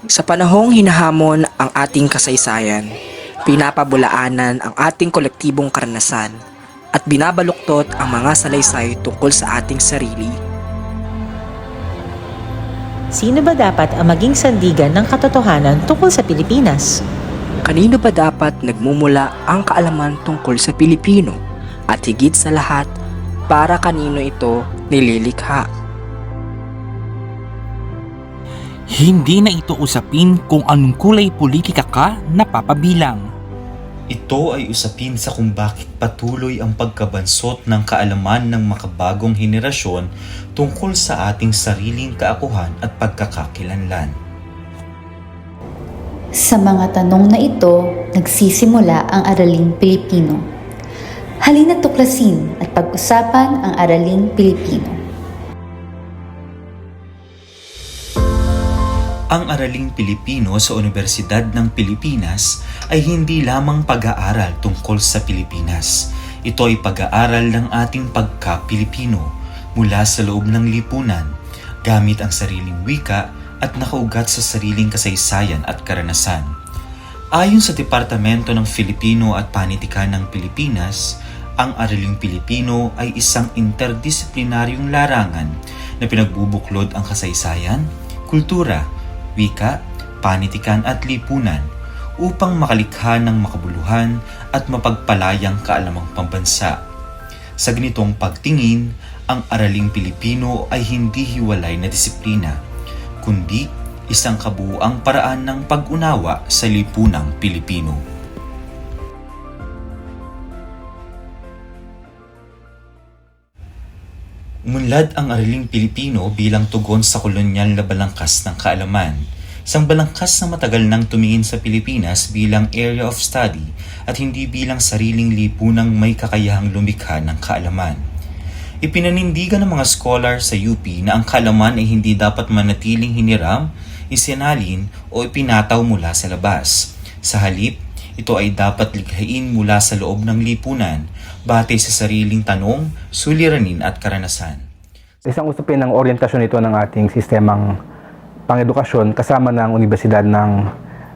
Sa panahong hinahamon ang ating kasaysayan, pinapabulaanan ang ating kolektibong karanasan at binabaluktot ang mga salaysay tungkol sa ating sarili. Sino ba dapat ang maging sandigan ng katotohanan tungkol sa Pilipinas? Kanino ba dapat nagmumula ang kaalaman tungkol sa Pilipino? At higit sa lahat, para kanino ito nililikha? Hindi na ito usapin kung anong kulay politika ka napapabilang. Ito ay usapin sa kung bakit patuloy ang pagkabansot ng kaalaman ng makabagong henerasyon tungkol sa ating sariling kaakuhan at pagkakakilanlan. Sa mga tanong na ito, nagsisimula ang Araling Pilipino. Halina't tuklasin at pag-usapan ang Araling Pilipino. Ang Araling Pilipino sa Universidad ng Pilipinas ay hindi lamang pag-aaral tungkol sa Pilipinas. Ito ay pag-aaral ng ating pagka-Pilipino mula sa loob ng lipunan, gamit ang sariling wika at nakaugat sa sariling kasaysayan at karanasan. Ayon sa Departamento ng Filipino at Panitikan ng Pilipinas, ang Araling Pilipino ay isang interdisiplinaryong larangan na pinagbubuklod ang kasaysayan, kultura, wika, panitikan at lipunan upang makalikha ng makabuluhan at mapagpalayang kaalamang pambansa. Sa ganitong pagtingin, ang Araling Pilipino ay hindi hiwalay na disiplina, kundi isang kabuuang paraan ng pag-unawa sa lipunang Pilipino. Umunlad ang Araling Pilipino bilang tugon sa kolonyal na balangkas ng kaalaman, isang balangkas na matagal nang tumingin sa Pilipinas bilang area of study at hindi bilang sariling lipunang may kakayahang lumikha ng kaalaman. Ipinanindigan ng mga scholar sa UP na ang kaalaman ay hindi dapat manatiling hiniram, isinalin o ipinataw mula sa labas. Sa halip, ito ay dapat likhain mula sa loob ng lipunan, batay sa sariling tanong, suliranin at karanasan. Isang usapin ng orientasyon ito ng ating sistemang pang-edukasyon kasama ng Universidad ng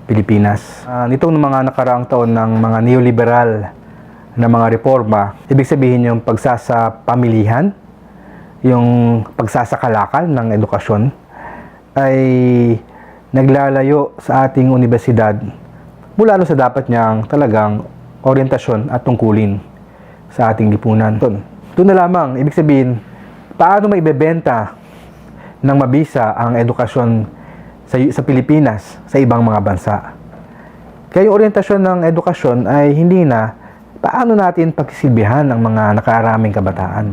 Pilipinas. Nitong mga nakaraang taon ng mga neoliberal na mga reforma, ibig sabihin yung pagsasapamilihan, yung pagsasakalakal ng edukasyon, ay naglalayo sa ating universidad mula sa dapat niyang talagang orientasyon at tungkulin sa ating lipunan. Doon na lamang, ibig sabihin, paano maibebenta ng mabisa ang edukasyon sa Pilipinas sa ibang mga bansa. Kaya yung orientasyon ng edukasyon ay hindi na paano natin pagsisilbihan ng mga nakaaraming kabataan.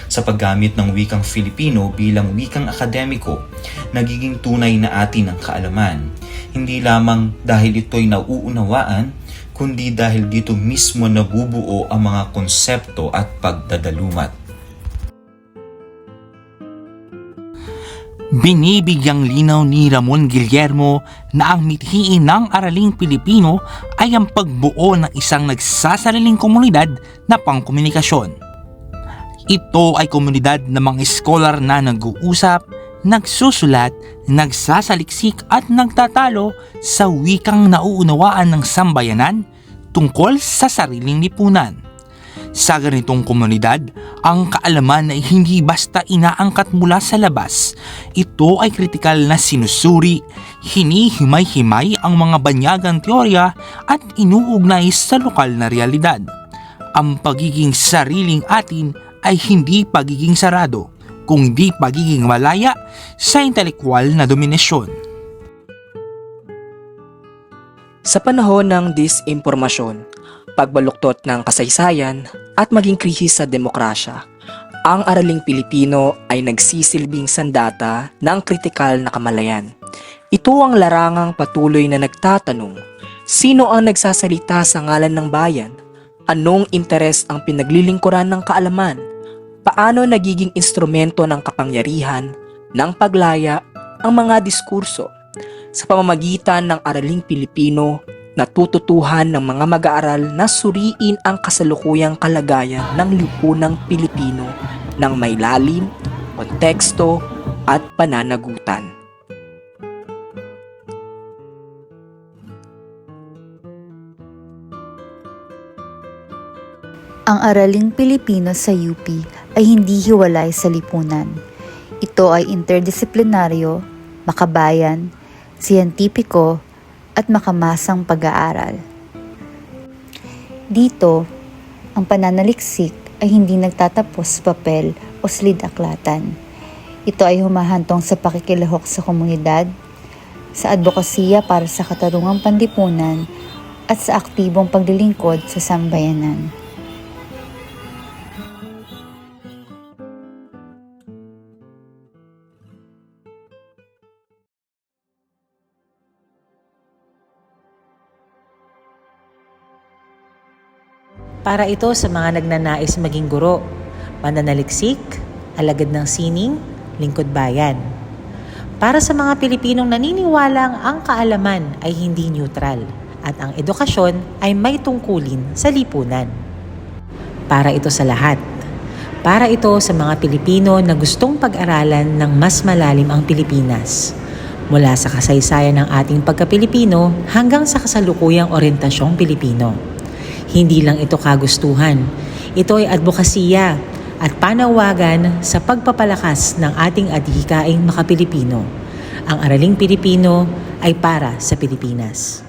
Sa paggamit ng wikang Filipino bilang wikang akademiko, nagiging tunay na atin ang kaalaman. Hindi lamang dahil ito'y nauunawaan, kundi dahil dito mismo nabubuo ang mga konsepto at pagdadalumat. Binibigyang linaw ni Ramon Guillermo na ang mithiin ng Araling Pilipino ay ang pagbuo ng isang nagsasariling komunidad na pangkomunikasyon. Ito ay komunidad ng mga scholar na nag-uusap, nagsusulat, nagsasaliksik at nagtatalo sa wikang nauunawaan ng sambayanan tungkol sa sariling lipunan. Sa ganitong komunidad, ang kaalaman ay hindi basta inaangkat mula sa labas. Ito ay kritikal na sinusuri, hinihimay-himay ang mga banyagang teorya at inuugnay sa lokal na realidad. Ang pagiging sariling atin ay hindi pagiging sarado, kundi pagiging malaya sa intelekwal na dominasyon. Sa panahon ng disinformasyon, pagbaluktot ng kasaysayan at maging krisis sa demokrasya, ang Araling Pilipino ay nagsisilbing sandata ng kritikal na kamalayan. Ito ang larangang patuloy na nagtatanong, sino ang nagsasalita sa ngalan ng bayan? Anong interes ang pinaglilingkuran ng kaalaman? Paano nagiging instrumento ng kapangyarihan, ng paglaya, ang mga diskurso? Sa pamamagitan ng Araling Pilipino, natututuhan ng mga mag-aaral na suriin ang kasalukuyang kalagayan ng lipunang Pilipino ng may lalim, konteksto at pananagutan. Ang Araling Pilipino sa UP ay hindi hiwalay sa lipunan. Ito ay interdisiplinaryo, makabayan, siyentipiko, at makamasang pag-aaral. Dito, ang pananaliksik ay hindi nagtatapos sa papel o silid-aklatan. Ito ay humahantong sa pakikilahok sa komunidad, sa advokasya para sa katarungang panlipunan, at sa aktibong paglilingkod sa sambayanan. Para ito sa mga nagnanais maging guro, mananaliksik, alagad ng sining, lingkod bayan. Para sa mga Pilipinong naniniwalang ang kaalaman ay hindi neutral at ang edukasyon ay may tungkulin sa lipunan. Para ito sa lahat. Para ito sa mga Pilipino na gustong pag-aralan ng mas malalim ang Pilipinas. Mula sa kasaysayan ng ating pagka-Pilipino hanggang sa kasalukuyang orientasyong Pilipino. Hindi lang ito kagustuhan, ito ay advokasya at panawagan sa pagpapalakas ng ating adhikaing makapilipino. Ang Araling Pilipino ay para sa Pilipinas.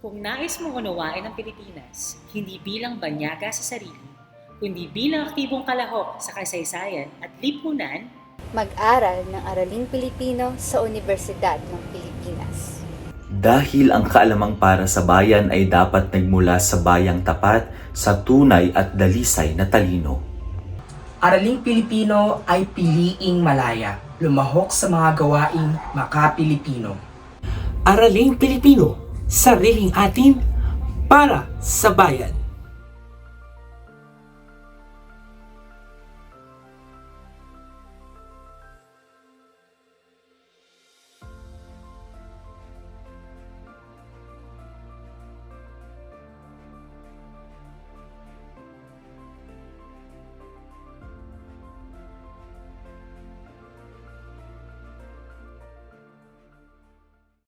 Kung nais mong unawain ang Pilipinas, hindi bilang banyaga sa sarili, kundi bilang aktibong kalahok sa kasaysayan at lipunan, Mag-aral ng Araling Pilipino sa Universidad ng Pilipinas. Dahil ang kaalamang para sa bayan ay dapat nagmula sa bayang tapat, sa tunay at dalisay na talino. Araling Pilipino ay piliing malaya, lumahok sa mga gawaing maka-Pilipino. Araling Pilipino, sariling atin para sa bayan.